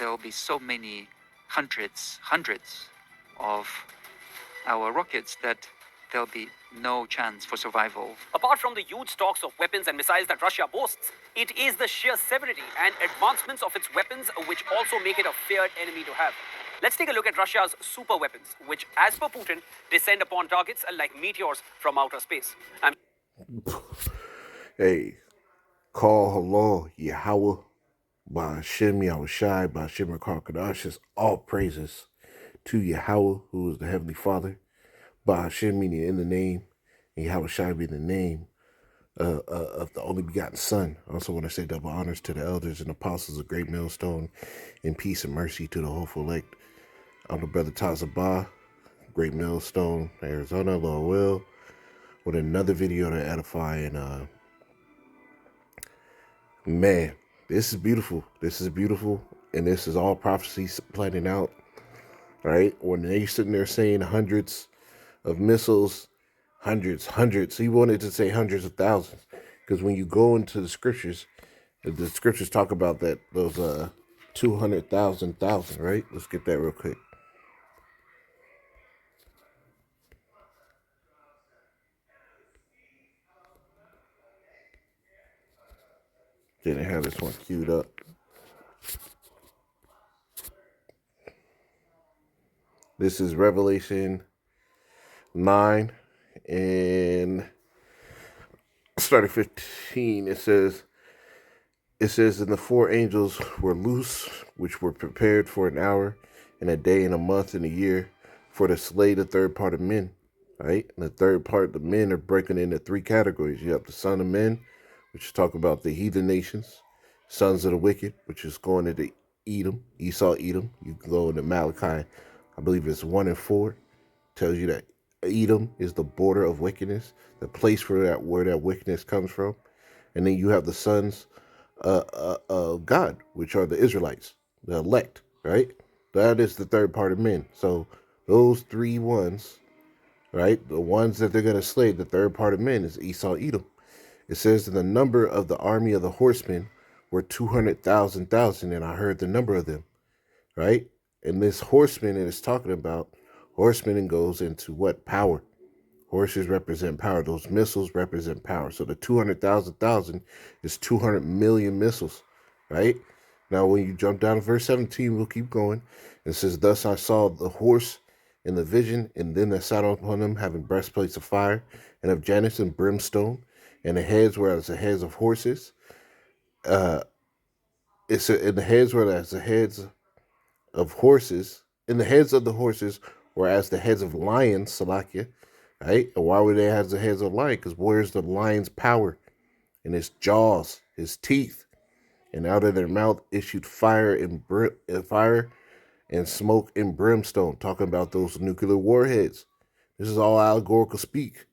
there will be so many hundreds of our rockets that there'll be no chance for survival. Apart from the huge stocks of weapons and missiles that Russia boasts, it is the sheer severity and advancements of its weapons which also make it a feared enemy to have. Let's take a look at Russia's super weapons, which, as per Putin, descend upon targets like meteors from outer space. Hey, call hello, Yahweh, Ba'ashem Yahushai, Ba'ashem Karkadashis, all praises to Yahweh, who is the Heavenly Father, Ba'ashem meaning in the name, and Yahushai being the name of the only begotten Son. I also want to say double honors to the elders and apostles of Great Millstone, and peace and mercy to the hopeful elect. I'm the brother Tazabah, Great Millstone, Arizona, Lord Will, with another video to edify. And man, this is beautiful. This is beautiful, and this is all prophecy planning out, right? When they're sitting there saying hundreds of missiles, hundreds, he wanted to say hundreds of thousands, because when you go into the scriptures talk about that, those 200,000, right? Let's get that real quick. Didn't have this one queued up. This is Revelation 9 and starting 15. It says, and the four angels were loose, which were prepared for an hour and a day and a month and a year for to slay the third part of men. Right? And the third part of the men are breaking into three categories. You have the son of men, which is talking about the heathen nations, sons of the wicked, which is going into Edom, Esau, Edom. You can go into Malachi, I believe it's 1 and 4, tells you that Edom is the border of wickedness, the place where that wickedness comes from. And then you have the sons of God, which are the Israelites, the elect, right? That is the third part of men. So those three ones, right, the ones that they're going to slay, the third part of men is Esau, Edom. It says, and the number of the army of the horsemen were 200,000, and I heard the number of them, right? And this horseman it is talking about, horseman goes into what? Power. Horses represent power. Those missiles represent power. So the 200,000 is 200 million missiles, right? Now, when you jump down to verse 17, we'll keep going. It says, thus I saw the horse in the vision, and then that sat upon them, having breastplates of fire, and of Janus and brimstone, and the heads were as the heads of horses. It's in the heads were as the heads of horses. In the heads of the horses were as the heads of lions, Salakia. Right? And why would they have the heads of lion? Because where's the lion's power? In his jaws, his teeth, and out of their mouth issued fire and smoke and brimstone. Talking about those nuclear warheads. This is all allegorical speak,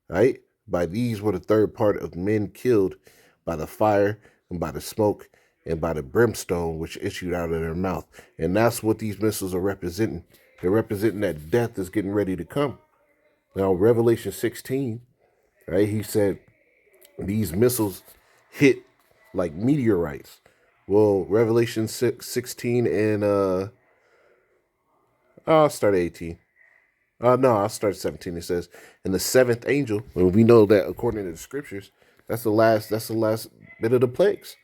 right? By these were the third part of men killed by the fire and by the smoke and by the brimstone which issued out of their mouth. And that's what these missiles are representing. They're representing that death is getting ready to come. Now, Revelation 16, right, he said these missiles hit like meteorites. Well, Revelation 16 and, I'll start at 18. No, I'll start at 17. It says, and the seventh angel, well, we know that according to the scriptures, that's the last bit of the plagues.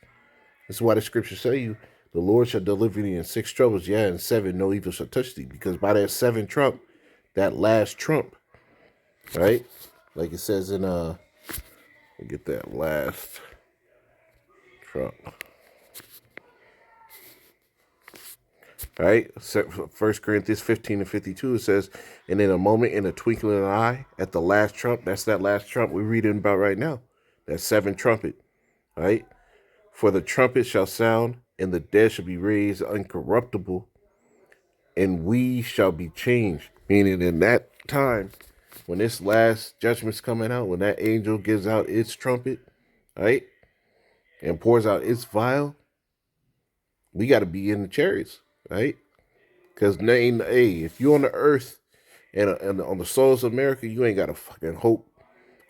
That's why the scriptures say you, the Lord shall deliver thee in 6 troubles, yeah, and 7, no evil shall touch thee. Because by that 7th trump, that last trump, right? Like it says in get that last trump. Right? 1 Corinthians 15 and 52, it says, and in a moment, in a twinkling of an eye, at the last trump, that's that last trump we're reading about right now. That 7th trumpet. Right? For the trumpet shall sound, and the dead shall be raised uncorruptible, and we shall be changed. Meaning in that time, when this last judgment's coming out, when that angel gives out its trumpet, right, and pours out its vial, we got to be in the chariots, right? Because if you're on the earth and on the soils of America, you ain't got a fucking hope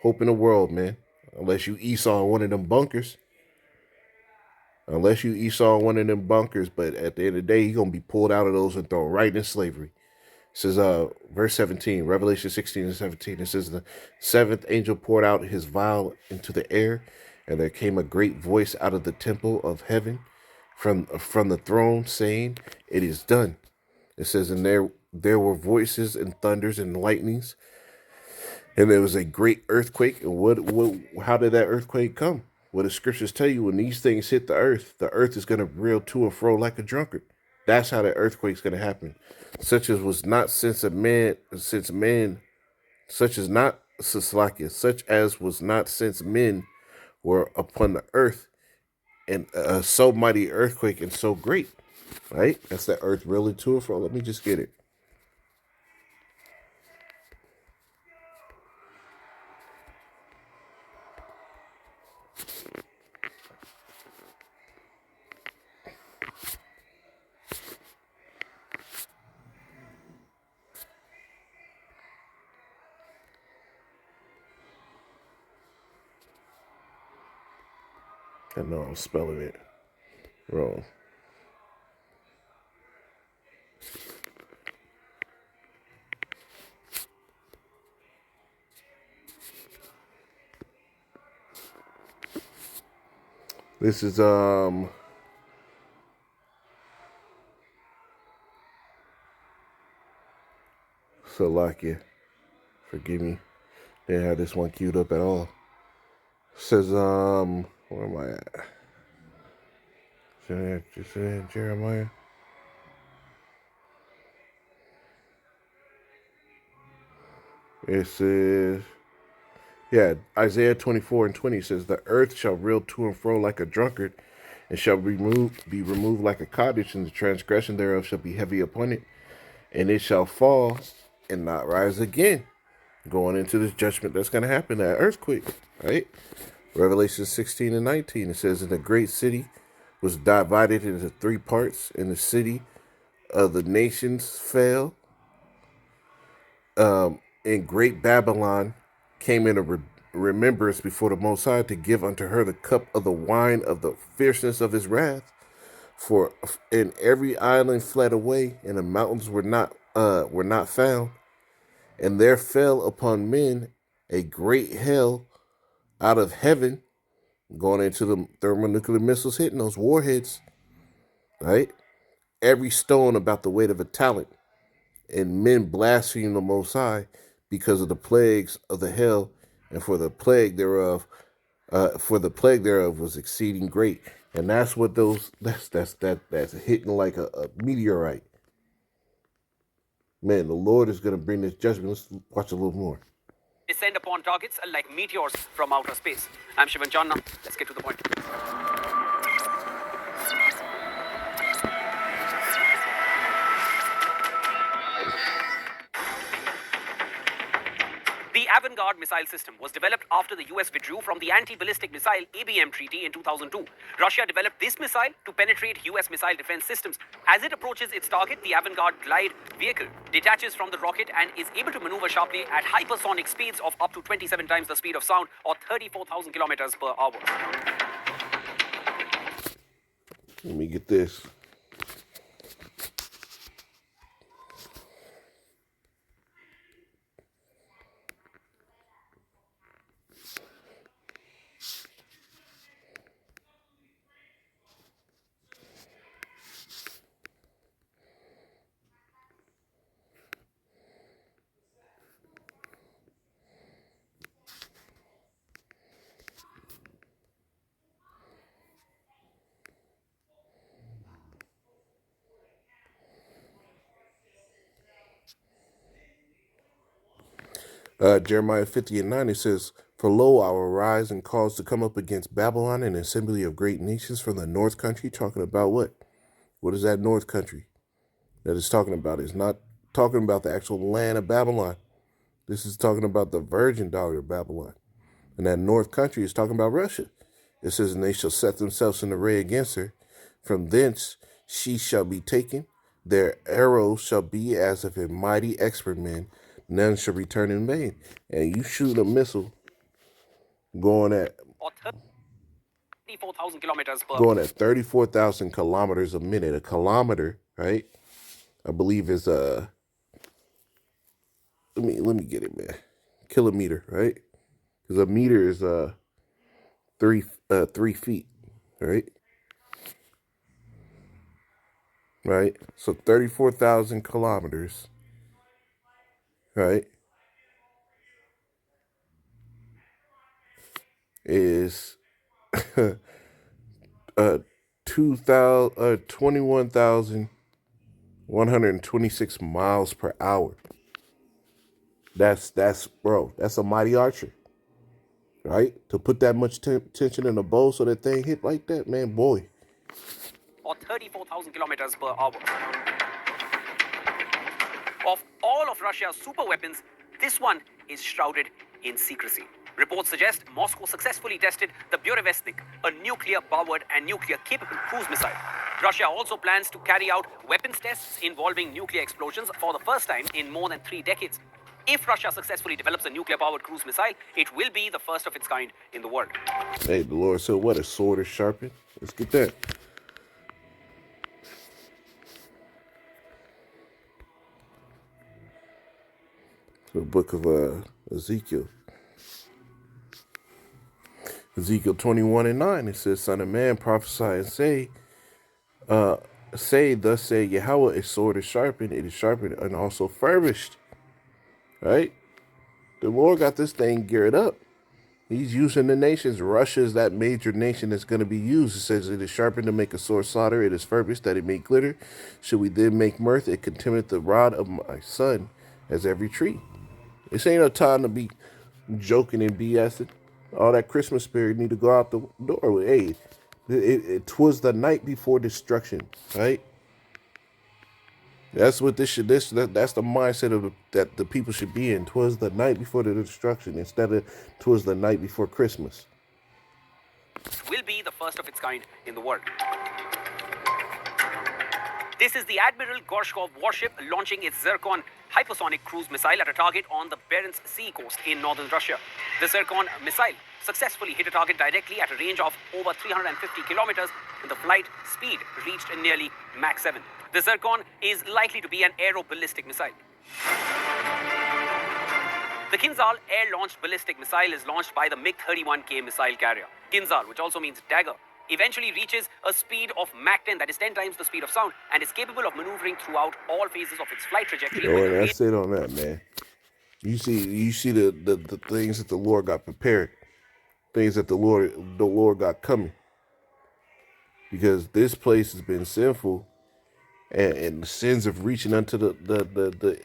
in the world, man. Unless you Esau in one of them bunkers. Unless you Esau one of them bunkers, but at the end of the day, you're gonna be pulled out of those and thrown right in slavery. It says verse 17, Revelation 16 and 17. It says the seventh angel poured out his vial into the air, and there came a great voice out of the temple of heaven from the throne saying, "It is done." It says, and there were voices and thunders and lightnings, and there was a great earthquake. And how did that earthquake come? Well, the scriptures tell you when these things hit the earth is going to reel to and fro like a drunkard. That's how the earthquake's going to happen. Such as was not such as not Slakia, such as was not since men were upon the earth, and so mighty earthquake and so great. Right? That's the earth reeling to and fro. Let me just get it. I know I'm spelling it wrong. This is Salakia. Forgive me. Didn't have this one queued up at all. Says where am I at? Jeremiah. It says, yeah, Isaiah 24 and 20 says, the earth shall reel to and fro like a drunkard, and shall be removed like a cottage, and the transgression thereof shall be heavy upon it, and it shall fall and not rise again. Going into this judgment that's going to happen, that earthquake, right? Revelation 16 and 19, it says, and the great city was divided into three parts, and the city of the nations fell. And great Babylon came in a remembrance before the Most High to give unto her the cup of the wine of the fierceness of his wrath. For in every island fled away, and the mountains were not found, and there fell upon men a great hail out of heaven, going into the thermonuclear missiles hitting those warheads, right? Every stone about the weight of a talent, and men blasphemed the Most High because of the plagues of the hell, and for the plague thereof was exceeding great. And that's what that's hitting like a meteorite. Man, the Lord is going to bring this judgment. Let's watch a little more. Descend upon targets like meteors from outer space. I'm Shivan Janna. Let's get to the point. The Avangard missile system was developed after the US withdrew from the Anti-Ballistic Missile ABM Treaty in 2002. Russia developed this missile to penetrate US missile defense systems. As it approaches its target, the Avangard glide vehicle detaches from the rocket and is able to maneuver sharply at hypersonic speeds of up to 27 times the speed of sound, or 34,000 kilometers per hour. Let me get this. Jeremiah 50 and 9, it says, for lo, I will arise and cause to come up against Babylon an assembly of great nations from the north country. Talking about what? What is that north country that it's talking about? It's not talking about the actual land of Babylon. This is talking about the virgin daughter of Babylon. And that north country is talking about Russia. It says, and they shall set themselves in array against her. From thence she shall be taken. Their arrows shall be as of a mighty expert man. None shall return in vain. And you shoot a missile going at 34,000 kilometers per Going at 34,000 kilometers a minute. A kilometer, right? I believe is let me get it, man. Kilometer, right? Because a meter is 3 feet, right? Right. So 34,000 kilometers, right, is uh 21,126 miles per hour. That's bro. That's a mighty archer, right? To put that much tension in a bow so that thing hit like that, man, boy. or 34,000 kilometers per hour. Of all of Russia's super weapons, this one is shrouded in secrecy. Reports suggest Moscow successfully tested the Burevestnik, a nuclear-powered and nuclear-capable cruise missile. Russia also plans to carry out weapons tests involving nuclear explosions for the first time in more than 3 decades. If Russia successfully develops a nuclear-powered cruise missile, it will be the first of its kind in the world. Hey, the Lord said, what, a sword is sharpened? Let's get that. The book of Ezekiel. Ezekiel 21:9, it says, Son of man, prophesy and say, thus say Yahweh, a sword is sharpened, it is sharpened and also furbished. Right? The Lord got this thing geared up. He's using the nations. Russia is that major nation that's going to be used. It says it is sharpened to make a sword slaughter. It is furbished that it may glitter. Should we then make mirth? It contemneth the rod of my son as every tree. This ain't no time to be joking and BSing. All that Christmas spirit need to go out the door. Hey, it was the night before destruction, right? That's what that's the mindset of that the people should be in. 'Twas the night before the destruction instead of 'twas the night before Christmas. Will be the first of its kind in the world. This is the Admiral Gorshkov warship launching its Zircon hypersonic cruise missile at a target on the Barents Sea coast in northern Russia. The Zircon missile successfully hit a target directly at a range of over 350 kilometers, and the flight speed reached nearly Mach 7. The Zircon is likely to be an aero-ballistic missile. The Kinzhal air-launched ballistic missile is launched by the MiG-31K missile carrier. Kinzhal, which also means dagger, eventually reaches a speed of Mach 10, that is 10 times the speed of sound, and is capable of maneuvering throughout all phases of its flight trajectory. That's it on that, man. You see the things that the Lord got prepared, things that the Lord got coming, because this place has been sinful, and the sins of reaching unto the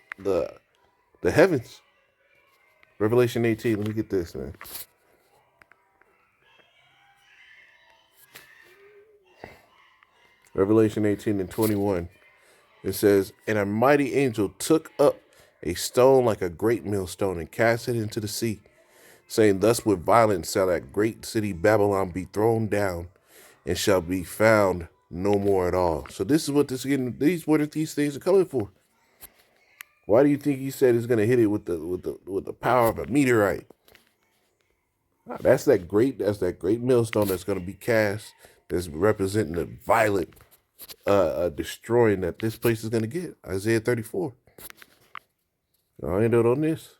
heavens. Revelation 18. Let me get this, man. Revelation 18:21. It says, and a mighty angel took up a stone like a great millstone and cast it into the sea, saying, thus with violence shall that great city Babylon be thrown down, and shall be found no more at all. So this is what these things are coming for. Why do you think he said he's going to hit it with the power of a meteorite? That's that great millstone that's going to be cast, that's representing the violent destroying that this place is going to get. Isaiah 34. I'll end it on this.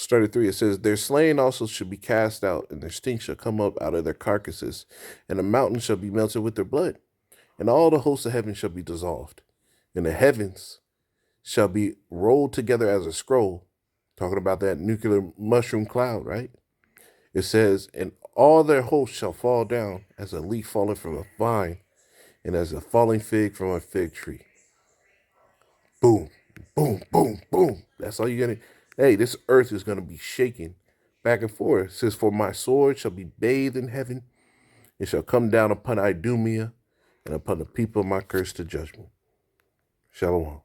33, it says, their slain also shall be cast out, and their stink shall come up out of their carcasses, and the mountains shall be melted with their blood, and all the hosts of heaven shall be dissolved, and the heavens shall be rolled together as a scroll. Talking about that nuclear mushroom cloud, right? It says, and all their hosts shall fall down as a leaf falling from a vine, and as a falling fig from a fig tree. Boom, boom, boom, boom. That's all you're going to... Hey, this earth is going to be shaking back and forth. It says, for my sword shall be bathed in heaven. It shall come down upon Idumea and upon the people of my curse to judgment. Shalom.